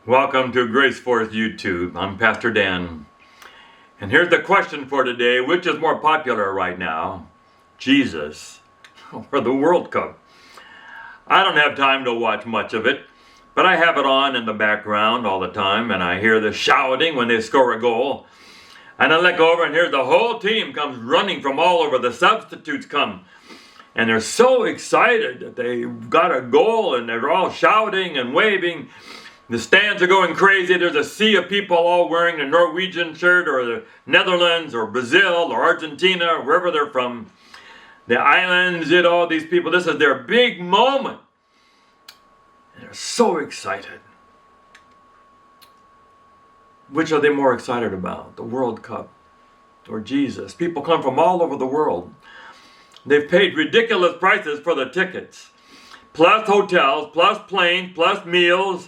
Welcome to Grace Force YouTube. I'm Pastor Dan. And here's the question for today. Which is more popular right now? Jesus or the World Cup? I don't have time to watch much of it, but I have it on in the background all the time, and I hear the shouting when they score a goal. And I look over and here's the whole team comes running from all over. The substitutes come. And they're so excited that they got a goal, and they're all shouting and waving. The stands are going crazy. There's a sea of people all wearing the Norwegian shirt or the Netherlands or Brazil or Argentina, wherever they're from. The islands, these people, this is their big moment. And they're so excited. Which are they more excited about? The World Cup or Jesus? People come from all over the world. They've paid ridiculous prices for the tickets, plus hotels, plus planes, plus meals,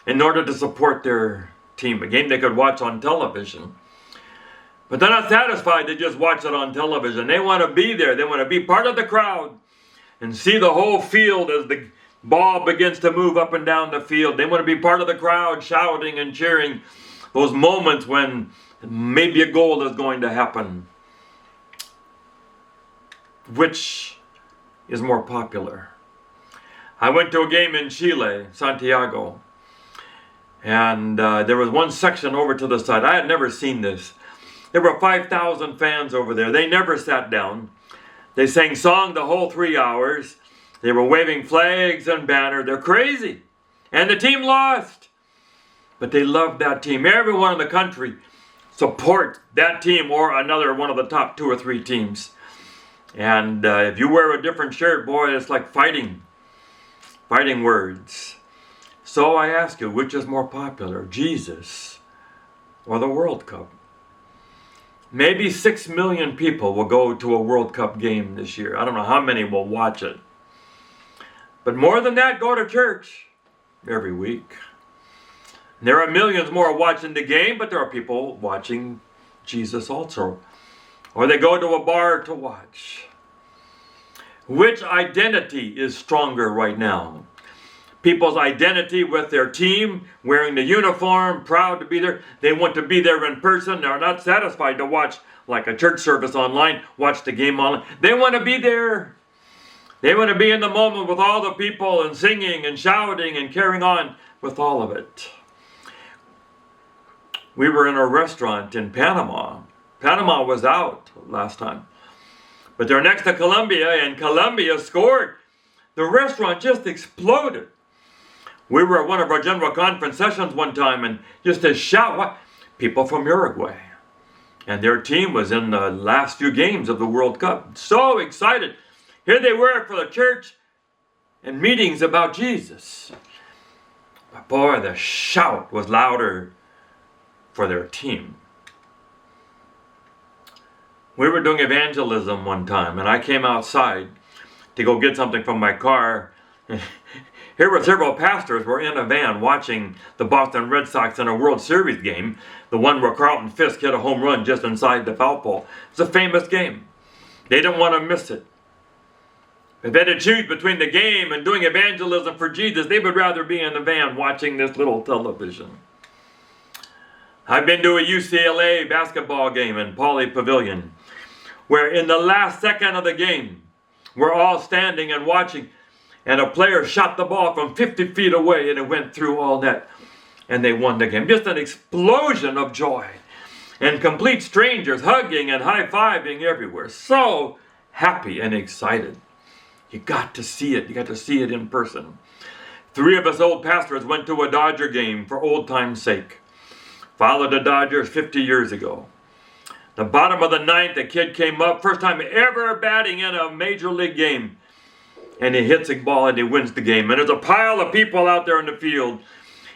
in order to support their team, a game they could watch on television. But they're not satisfied to just watch it on television. They want to be there. They want to be part of the crowd and see the whole field as the ball begins to move up and down the field. They want to be part of the crowd shouting and cheering those moments when maybe a goal is going to happen. Which is more popular? I went to a game in Chile, Santiago. And there was one section over to the side. I had never seen this. There were 5,000 fans over there. They never sat down. They sang song the whole 3 hours. They were waving flags and banners. They're crazy. And the team lost. But they loved that team. Everyone in the country supports that team or another one of the top 2 or 3 teams. And if you wear a different shirt, boy, it's like fighting words. So I ask you, which is more popular, Jesus or the World Cup? Maybe 6 million people will go to a World Cup game this year. I don't know how many will watch it. But more than that, go to church every week. There are millions more watching the game, but there are people watching Jesus also. Or they go to a bar to watch. Which identity is stronger right now? People's identity with their team, wearing the uniform, proud to be there. They want to be there in person. They're not satisfied to watch like a church service online, watch the game online. They want to be there. They want to be in the moment with all the people and singing and shouting and carrying on with all of it. We were in a restaurant in Panama. Panama was out last time. But they're next to Colombia, and Colombia scored. The restaurant just exploded. We were at one of our general conference sessions one time, and just a shout, people from Uruguay. And their team was in the last few games of the World Cup. So excited. Here they were for the church and meetings about Jesus. But boy, the shout was louder for their team. We were doing evangelism one time, and I came outside to go get something from my car. Here were several pastors were in a van watching the Boston Red Sox in a World Series game, the one where Carlton Fisk hit a home run just inside the foul pole. It's a famous game. They didn't want to miss it. If they had to choose between the game and doing evangelism for Jesus, they would rather be in the van watching this little television. I've been to a UCLA basketball game in Pauley Pavilion, where in the last second of the game, we're all standing and watching, and a player shot the ball from 50 feet away, and it went through all net, and they won the game. Just an explosion of joy, and complete strangers hugging and high-fiving everywhere. So happy and excited. You got to see it. You got to see it in person. 3 of us old pastors went to a Dodger game for old time's sake. Followed the Dodgers 50 years ago. The bottom of the 9th, a kid came up, first time ever batting in a major league game. And he hits a ball and he wins the game. And there's a pile of people out there in the field.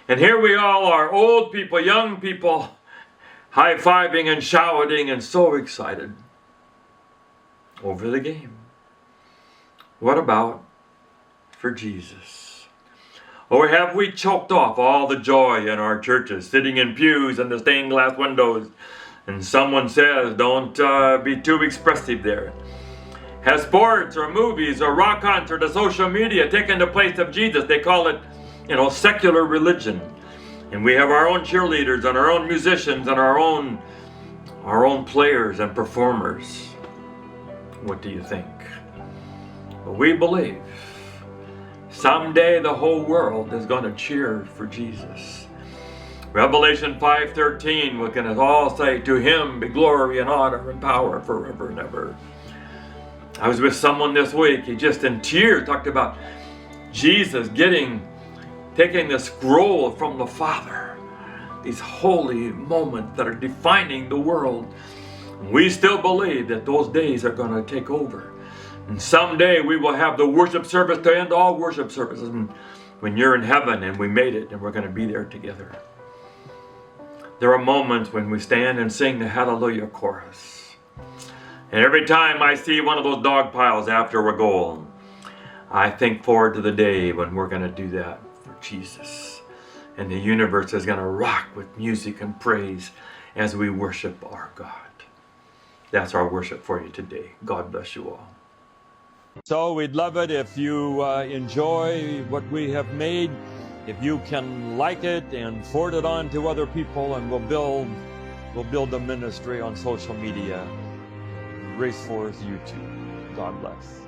And here we all are, old people, young people, high-fiving and shouting and so excited over the game. What about for Jesus? Or have we choked off all the joy in our churches, sitting in pews and the stained glass windows? And someone says, don't be too expressive there. Has sports or movies or rock concert or social media taken the place of Jesus? They call it, secular religion. And we have our own cheerleaders and our own musicians and our own players and performers. What do you think? Well, we believe someday the whole world is going to cheer for Jesus. Revelation 5:13, we're going to all say, to him be glory and honor and power forever and ever. I was with someone this week, he just in tears talked about Jesus taking the scroll from the Father, these holy moments that are defining the world. We still believe that those days are going to take over. And someday we will have the worship service to end all worship services. And when you're in heaven and we made it and we're going to be there together. There are moments when we stand and sing the Hallelujah chorus. And every time I see one of those dog piles after a goal, I think forward to the day when we're going to do that for Jesus. And the universe is going to rock with music and praise as we worship our God. That's our worship for you today. God bless you all. So we'd love it if you enjoy what we have made. If you can like it and forward it on to other people, and we'll build a ministry on social media. Race Force YouTube. God bless.